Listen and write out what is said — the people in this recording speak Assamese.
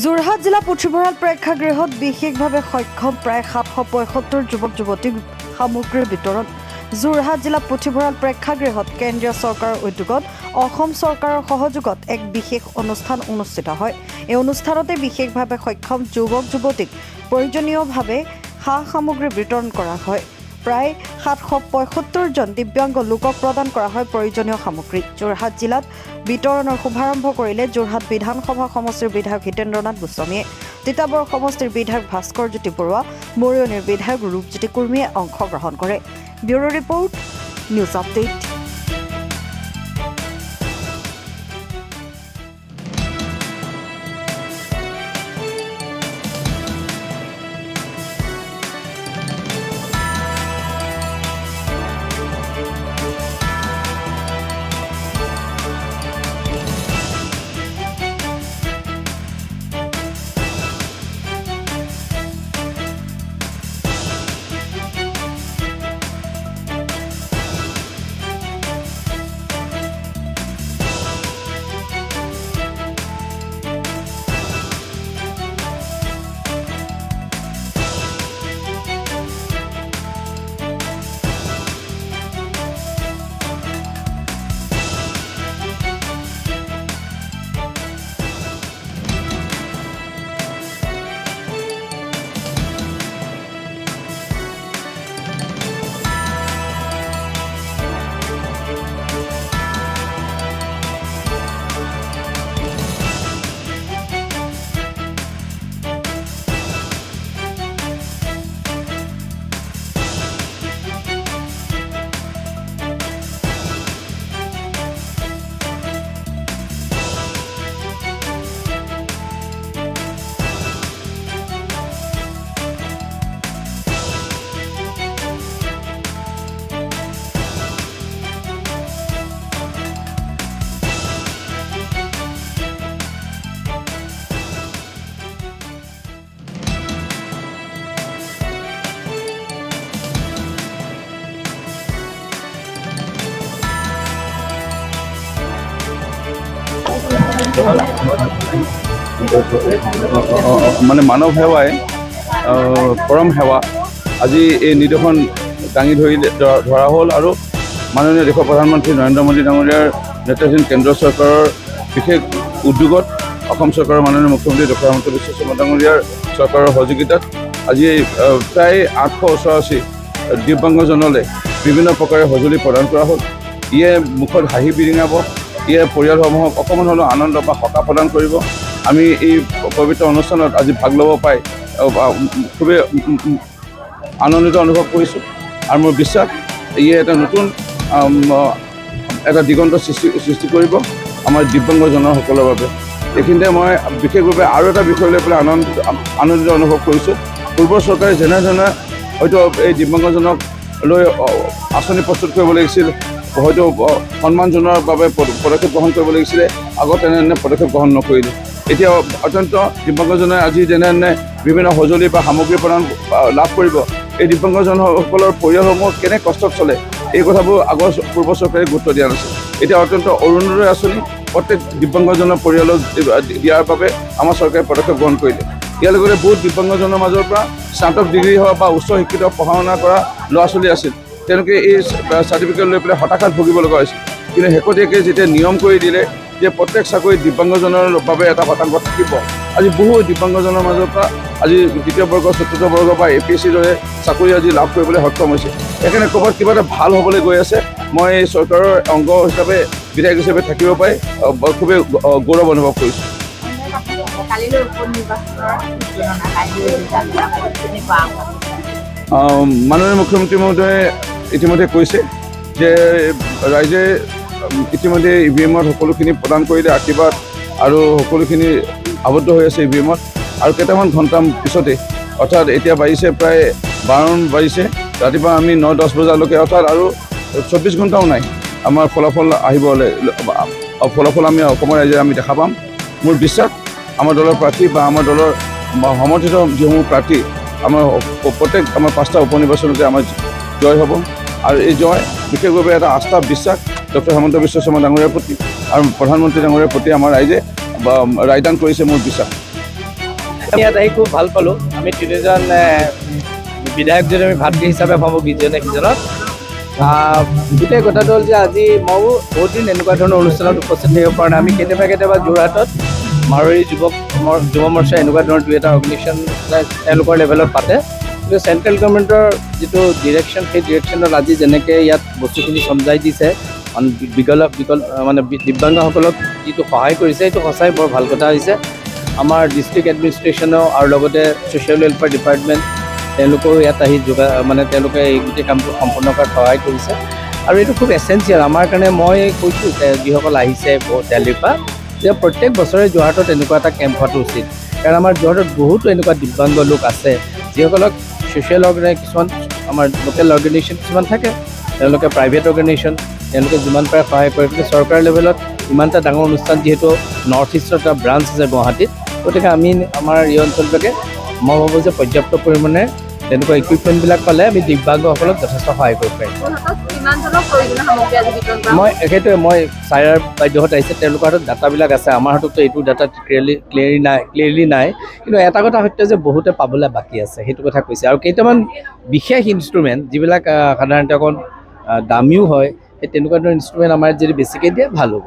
যোৰহাট জিলা পুথিভঁৰাল প্ৰেক্ষাগৃহত বিশেষভাৱে সক্ষম প্ৰায় 775 যুৱক যুৱতীক সামগ্ৰীৰ বিতৰণ। যোৰহাট জিলা পুথিভঁৰাল প্ৰেক্ষাগৃহত কেন্দ্ৰীয় চৰকাৰৰ উদ্যোগত অসম চৰকাৰৰ সহযোগত এক বিশেষ অনুষ্ঠান অনুষ্ঠিত হয়। এই অনুষ্ঠানতে বিশেষভাৱে সক্ষম যুৱক যুৱতীক প্ৰয়োজনীয়ভাৱে সামগ্ৰী বিতৰণ কৰা হয়। প্ৰায় 775জন দিব্যাংগ লোকক প্ৰদান কৰা হয় প্ৰয়োজনীয় সামগ্ৰী। যোৰহাট জিলাত বিতৰণৰ শুভাৰম্ভ কৰিলে যোৰহাট বিধানসভা সমষ্টিৰ বিধায়ক হিতেন্দ্ৰনাথ গোস্বামীয়ে। তিতাবৰ সমষ্টিৰ বিধায়ক ভাস্কৰ জ্যোতি বৰুৱা, মৰিয়নিৰ বিধায়ক ৰূপজ্যোতি কুৰ্মীয়ে অংশগ্ৰহণ কৰে। Bureau report, news update. মানে মানৱ সেৱাই পৰম সেৱা। আজি এই নিদৰ্শন দাঙি ধৰা হ'ল আৰু মাননীয় দেশৰ প্ৰধানমন্ত্ৰী নৰেন্দ্ৰ মোদী ডাঙৰীয়াৰ নেতৃত্বাধীন কেন্দ্ৰ চৰকাৰৰ বিশেষ উদ্যোগত অসম চৰকাৰৰ মাননীয় মুখ্যমন্ত্ৰী ডক্টৰ হিমন্ত বিশ্ব শৰ্মা ডাঙৰীয়াৰ চৰকাৰৰ সহযোগিতাত আজি প্ৰায় 888 দিব্যাংগজনলৈ বিভিন্ন প্ৰকাৰে সঁজুলি প্ৰদান কৰা হ'ল। ইয়ে মুখত হাঁহি বিৰিঙাব, ইয়ে পৰিয়ালসমূহক অকণমান হ'লেও আনন্দ বা সকাহ প্ৰদান কৰিব। আমি এই পবিত্ৰ অনুষ্ঠানত আজি ভাগ ল'ব পাই খুবেই আনন্দিত অনুভৱ কৰিছোঁ আৰু মোৰ বিশ্বাস ইয়ে এটা নতুন এটা দিগন্ত সৃষ্টি কৰিব আমাৰ দিব্যাংগজনসকলৰ বাবে। এইখিনিতে মই বিশেষভাৱে আৰু এটা বিষয় লৈ পেলাই আনন্দিত অনুভৱ কৰিছোঁ। পূৰ্বৰ চৰকাৰে যেনেধৰণে হয়তো এই দিব্যাংগজনক লৈ আঁচনি প্ৰস্তুত কৰিব লাগিছিল, হয়তো সন্মান জনোৱাৰ বাবে পদক্ষেপ গ্ৰহণ কৰিব লাগিছিলে, আগত তেনেধৰণে পদক্ষেপ গ্ৰহণ নকৰিলে। এতিয়া অত্যন্ত দিব্যাংগজনে আজি যেনেধৰণে বিভিন্ন সঁজুলি বা সামগ্ৰী প্ৰদান লাভ কৰিব, এই দিব্যাংগজনসকলৰ পৰিয়ালসমূহ কেনে কষ্টত চলে এই কথাবোৰ আগৰ পূৰ্ব চৰকাৰে গুৰুত্ব দিয়া নাছিল। এতিয়া অত্যন্ত অৰুণোদয় আঁচনি প্ৰত্যেক দিব্যাংগজনৰ পৰিয়ালক দিয়াৰ বাবে আমাৰ চৰকাৰে পদক্ষেপ গ্ৰহণ কৰিলে। ইয়াৰ লগতে বহুত দিব্যাংগজনৰ মাজৰ পৰা স্নাতক ডিগ্ৰী হওক বা উচ্চ শিক্ষিত পঢ়া শুনা কৰা ল'ৰা ছোৱালী আছিল, তেওঁলোকে এই চাৰ্টিফিকেট লৈ পেলাই হতাশাত ভুগিব লগা হৈছিল। কিন্তু শেহতীয়াকৈ যেতিয়া নিয়ম কৰি দিলে যে প্ৰত্যেক চাকৰি দিব্যাংগজনৰ বাবে এটা শতাংশ থাকিব, আজি বহু দিব্যাংগজনৰ মাজৰ পৰা আজি তৃতীয় বৰ্গ চতুৰ্থ বৰ্গ বা APSCৰ দৰে চাকৰি আজি লাভ কৰিবলৈ সক্ষম হৈছে। সেইকাৰণে ক'ৰবাত কিবা এটা ভাল হ'বলৈ গৈ আছে। মই এই চৰকাৰৰ অংগ হিচাপে বিধায়ক হিচাপে থাকিব পাই খুবেই গৌৰৱ অনুভৱ কৰিছোঁ। মাননীয় মুখ্যমন্ত্ৰী মহোদয়ে ইতিমধ্যে কৈছে যে ৰাইজে ইতিমধ্যে EVM-ত সকলোখিনি প্ৰদান কৰিলে, আশীৰ্বাদ আৰু সকলোখিনি আবদ্ধ হৈ আছে EVM-ত। আৰু কেইটামান ঘণ্টা পিছতে অৰ্থাৎ এতিয়া বাজিছে প্ৰায় 12 বাজিছে, ৰাতিপুৱা আমি 9-10 বজালৈকে অৰ্থাৎ আৰু 24 ঘণ্টাও নাই আমাৰ ফলাফল আহিবলৈ, ফলাফল আমি অসমৰ ৰাইজে আমি দেখা পাম। মোৰ বিশ্বাস আমাৰ দলৰ প্ৰাৰ্থী বা আমাৰ দলৰ সমৰ্থিত যিসমূহ প্ৰাৰ্থী আমাৰ প্ৰত্যেক আমাৰ 5টা উপনিৰ্বাচনতে আমাৰ জয় হ'ব। আৰু এই জয় বিশেষভাৱে এটা আস্থা বিশ্বাস ডক্টৰ হিমন্ত বিশ্ব শৰ্মা ডাঙৰীয়াৰ প্ৰতি আৰু প্ৰধানমন্ত্ৰী ডাঙৰীয়াৰ প্ৰতি আমাৰ ৰাইজে ৰায়দান কৰিছে মোৰ বিশ্বাস। আমি ইয়াত আহি খুব ভাল পালোঁ। আমি তিনিজন বিধায়ক যদি আমি ভাতৃ হিচাপে ভাবোঁ ইজনে সিজনক। গোটেই কথাটো হ'ল যে আজি ময়ো বহুত দিন এনেকুৱা ধৰণৰ অনুষ্ঠানত উপস্থিত থাকিব পৰা নাই। আমি কেতিয়াবা যোৰহাটত মাৰোৱাৰী যুৱ মৰ্চা এনেকুৱা ধৰণৰ দুই এটা অৰ্গেনাইজেশ্যন তেওঁলোকৰ লেভেলত পাতে, কিন্তু চেণ্ট্ৰেল গভৰ্ণমেণ্টৰ যিটো ডিৰেকশ্যন সেই ডিৰেকশ্যনত আজি যেনেকৈ ইয়াত বস্তুখিনি চমজাই দিছে, মানে দিব্যাংগসকলক যিটো সহায় কৰিছে সেইটো সঁচাই বৰ ভাল কথা হৈছে। আমাৰ ডিষ্ট্ৰিক্ট এডমিনিষ্ট্ৰেশ্যনেও আৰু লগতে ছ'চিয়েল ৱেলফেয়াৰ ডিপাৰ্টমেণ্ট তেওঁলোকেও ইয়াত আহি তেওঁলোকে এই গোটেই কামটো সম্পূৰ্ণ কৰাত সহায় কৰিছে আৰু এইটো খুব এচেঞ্চিয়েল আমাৰ কাৰণে। মই কৈছোঁ যিসকল আহিছে দিল্লীৰ পৰা যে প্ৰত্যেক বছৰে যোৰহাটত এনেকুৱা এটা কেম্প হোৱাটো উচিত, কাৰণ আমাৰ যোৰহাটত বহুতো এনেকুৱা দিব্যাংগ লোক আছে যিসকলক ছ'চিয়েল কিছুমান আমাৰ লোকেল অৰ্গেনাইজেশ্যন কিছুমান থাকে, তেওঁলোকে প্ৰাইভেট অৰ্গেনাইজেশ্যন তেওঁলোকে যিমান পাৰে সহায় কৰে, কিন্তু চৰকাৰ লেভেলত ইমান এটা ডাঙৰ অনুষ্ঠান যিহেতু নৰ্থ ইষ্টৰ এটা ব্ৰাঞ্চ আছে গুৱাহাটীত, গতিকে আমি আমাৰ এই অঞ্চলটোকে মই ভাবোঁ যে পৰ্যাপ্ত পৰিমাণে তেনেকুৱা ইকুইপমেণ্টবিলাক পালে আমি দিব্যাংগসকলক যথেষ্ট সহায় কৰিব পাৰিম। মই ছাৰ বাইদেউহঁত আহিছে, তেওঁলোকৰ হাতত ডাটাবিলাক আছে, আমাৰ হাততো এইটো ডাটা ক্লিয়াৰলি নাই, কিন্তু এটা কথা সত্য যে বহুতে পাবলৈ বাকী আছে, সেইটো কথা কৈছে। আৰু কেইটামান বিশেষ ইনষ্ট্ৰুমেণ্ট যিবিলাক সাধাৰণতে অকণ দামীও হয়, সেই তেনেকুৱা ধৰণৰ ইনষ্ট্ৰুমেণ্ট আমাৰ যদি বেছিকৈ দিয়ে ভাল হ'ব।